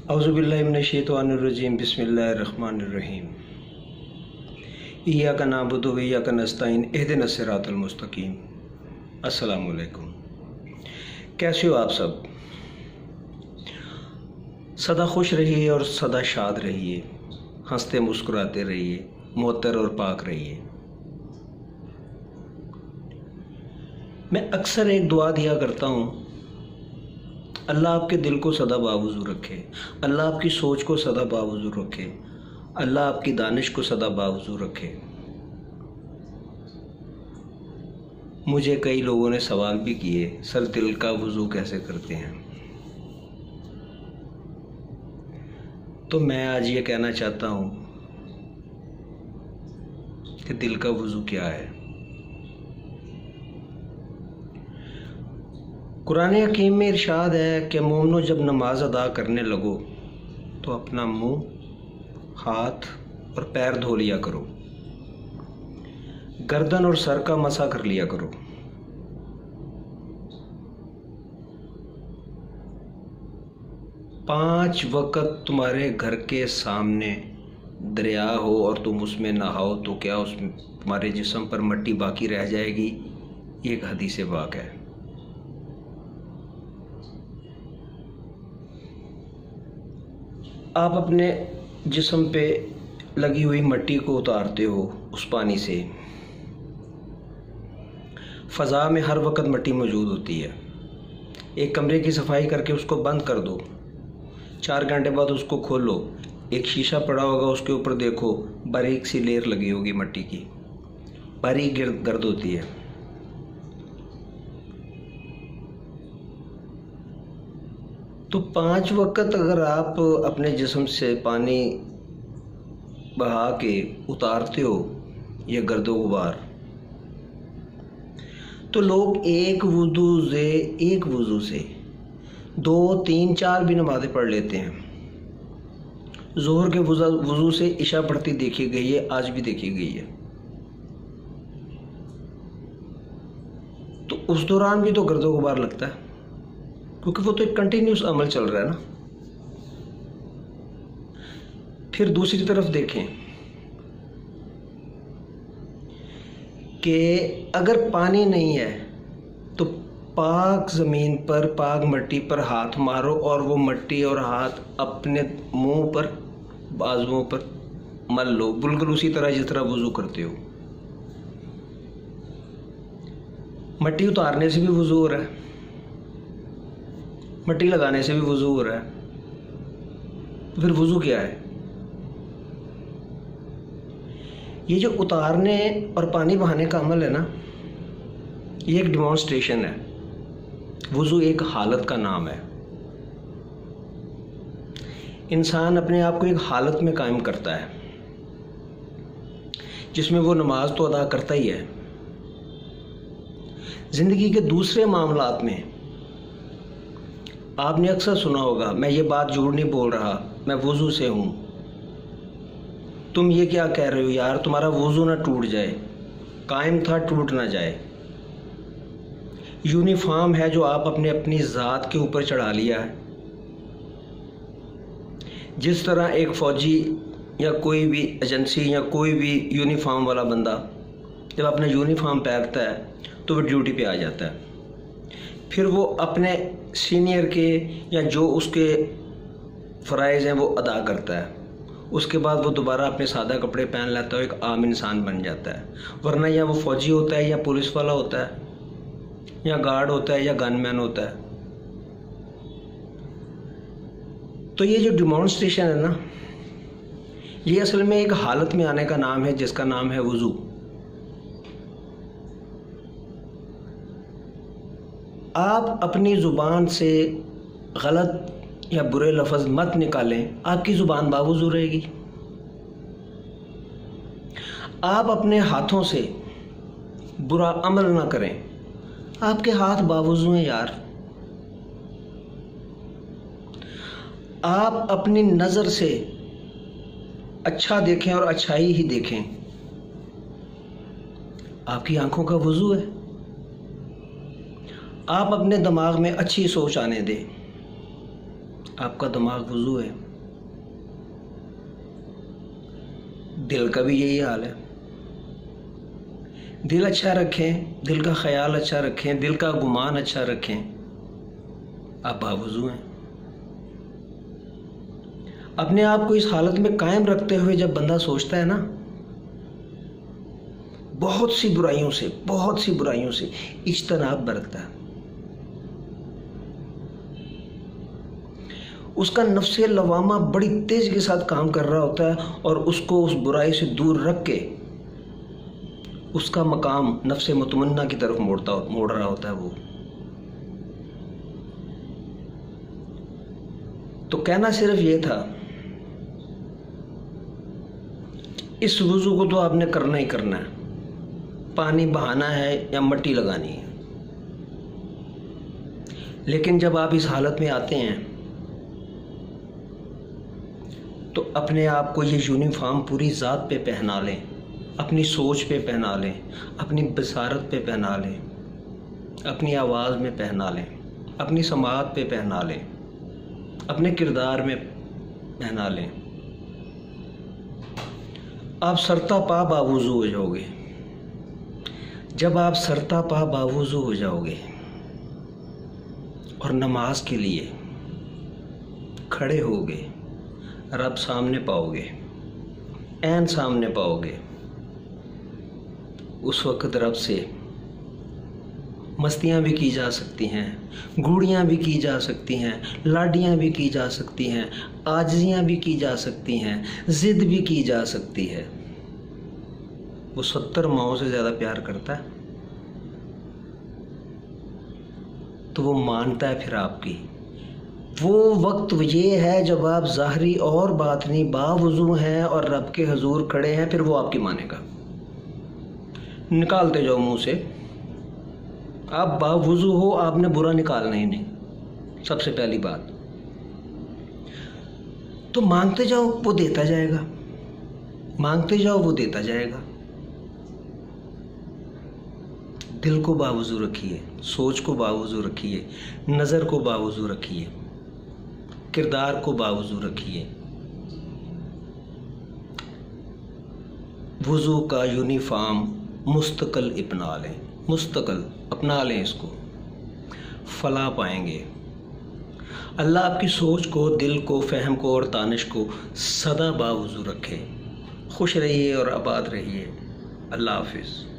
औज़ुबिल्लाहि मिनश्शैतानिर्रजीम बिस्मिल्लाहिर्रहमानिर्रहीम। इय्याका नअबुदु व इय्याका नस्तईन इहदिनस सिरातल मुस्तकीम। अस्सलामु अलैकुम। कैसे हो आप सब? सदा खुश रहिए और सदा शाद रहिए, हंसते मुस्कुराते रहिए, मुअत्तर और पाक रहिए। मैं अक्सर एक दुआ दिया करता हूँ, अल्लाह आपके दिल को सदा बावजू रखे, अल्लाह आपकी सोच को सदा बावजू रखे, अल्लाह आपकी दानिश को सदा बावजू रखे। मुझे कई लोगों ने सवाल भी किए, सर दिल का वज़ू कैसे करते हैं? तो मैं आज ये कहना चाहता हूँ कि दिल का वज़ू क्या है। कुरान हकीम में इरशाद है कि मोमिनो जब नमाज अदा करने लगो तो अपना मुंह, हाथ और पैर धो लिया करो, गर्दन और सर का मसा कर लिया करो। पांच वक्त तुम्हारे घर के सामने दरिया हो और तुम उसमें नहाओ तो क्या उसमें तुम्हारे जिस्म पर मट्टी बाकी रह जाएगी? ये एक हदीस पाक है। आप अपने जिस्म पे लगी हुई मट्टी को उतारते हो उस पानी से। फ़ज़ा में हर वक्त मट्टी मौजूद होती है। एक कमरे की सफाई करके उसको बंद कर दो, 4 घंटे बाद उसको खोलो, एक शीशा पड़ा होगा, उसके ऊपर देखो बारीक सी लेयर लगी होगी मट्टी की, बारीक गर्द होती है। तो 5 वक्त अगर आप अपने जिस्म से पानी बहा के उतारते हो ये गर्दो गुबार, तो लोग एक वुज़ू से 2, 3, 4 भी नमाज़ें पढ़ लेते हैं। ज़ोहर के वुज़ू से इशा पढ़ती देखी गई है, आज भी देखी गई है। तो उस दौरान भी तो गर्दो गुबार लगता है, क्योंकि वो तो एक कंटिन्यूस अमल चल रहा है ना। फिर दूसरी तरफ देखें कि अगर पानी नहीं है तो पाक ज़मीन पर, पाक मट्टी पर हाथ मारो और वो मट्टी और हाथ अपने मुंह पर, बाजुओं पर मल लो, बिल्कुल उसी तरह जिस तरह वुज़ू करते हो। मट्टी उतारने से भी वुज़ू हो रहा है, मट्टी लगाने से भी वुज़ू हो रहा है। फिर वुज़ू क्या है? ये जो उतारने और पानी बहाने का अमल है ना, ये एक डिमॉन्स्ट्रेशन है। वुज़ू एक हालत का नाम है। इंसान अपने आप को एक हालत में कायम करता है जिसमें वो नमाज तो अदा करता ही है। ज़िंदगी के दूसरे मामलात में आपने अक्सर सुना होगा, मैं ये बात झूठ नहीं बोल रहा, मैं वुज़ू से हूँ। तुम ये क्या कह रहे हो यार, तुम्हारा वुज़ू ना टूट जाए, कायम था टूट ना जाए। यूनिफॉर्म है जो आप अपनी ज़ात के ऊपर चढ़ा लिया है। जिस तरह एक फ़ौजी या कोई भी एजेंसी या कोई भी यूनिफॉर्म वाला बंदा जब अपना यूनिफॉर्म पहनता है तो वो ड्यूटी पे आ जाता है, फिर वो अपने सीनियर के या जो उसके फ़राइज़ हैं वो अदा करता है। उसके बाद वो दोबारा अपने सादा कपड़े पहन लेता है, एक आम इंसान बन जाता है। वरना या वो फ़ौजी होता है या पुलिस वाला होता है या गार्ड होता है या गनमैन होता है। तो ये जो डिमॉन्स्ट्रेशन है ना, ये असल में एक हालत में आने का नाम है जिसका नाम है वुज़ू। आप अपनी ज़ुबान से गलत या बुरे लफ्ज़ मत निकालें, आपकी ज़ुबान बावुज़ू रहेगी। आप अपने हाथों से बुरा अमल ना करें, आपके हाथ बावुज़ू हैं यार। आप अपनी नज़र से अच्छा देखें और अच्छाई ही देखें, आपकी आंखों का वुज़ू है। आप अपने दिमाग में अच्छी सोच आने दें, आपका दिमाग वुज़ू है। दिल का भी यही हाल है। दिल अच्छा रखें, दिल का ख्याल अच्छा रखें, दिल का गुमान अच्छा रखें, आप बावुज़ू हैं। अपने आप को इस हालत में कायम रखते हुए जब बंदा सोचता है ना, बहुत सी बुराइयों से इज्तनाब बरतता है, उसका नफ्से लवामा बड़ी तेज़ी के साथ काम कर रहा होता है और उसको उस बुराई से दूर रख के उसका मकाम नफ्से मुतमन्ना की तरफ मोड़ रहा होता है वो। तो कहना सिर्फ ये था, इस वुज़ू को तो आपने करना ही करना है, पानी बहाना है या मिट्टी लगानी है। लेकिन जब आप इस हालत में आते हैं तो अपने आप को ये यूनिफॉर्म पूरी ज़ात पे पहना लें, अपनी सोच पे पहना लें, अपनी बसारत पे पहना लें, अपनी आवाज़ में पहना लें, अपनी समाअत पे पहना लें, अपने किरदार में पहना लें। आप सरता पा बावुज़ू हो जाओगे। जब आप सरता पा बावुज़ू हो जाओगे और नमाज के लिए खड़े होगे, रब सामने पाओगे, ऐन सामने पाओगे, उस वक़्त रब से मस्तियाँ भी की जा सकती हैं, घूड़ियाँ भी की जा सकती हैं, लाडियाँ भी की जा सकती हैं, आजिज़ियाँ भी की जा सकती हैं, ज़िद भी की जा सकती है। वो 70 माओं से ज़्यादा प्यार करता है, तो वो मानता है फिर आपकी। वो वक्त ये है जब आप ज़ाहरी और बातनी बावुज़ू हैं और रब के हजूर खड़े हैं, फिर वो आपकी मानेगा। निकालते जाओ मुंह से, आप बावुज़ू हो, आपने बुरा निकालना ही नहीं, सबसे पहली बात। तो मांगते जाओ, वो देता जाएगा, मांगते जाओ, वो देता जाएगा। दिल को बावुज़ू रखिए, सोच को बावुज़ू रखिए, नज़र को बावुज़ू रखिए, किरदार को बावुज़ू रखिए। वुज़ू का यूनिफॉर्म मुस्तकिल अपना लें, मुस्तकिल अपना लें, इसको फलाह पाएंगे। अल्लाह आपकी सोच को, दिल को, फ़हम को और तानिश को सदा बावुज़ू रखे। खुश रहिए और आबाद रहिए। अल्लाह हाफ़िज़।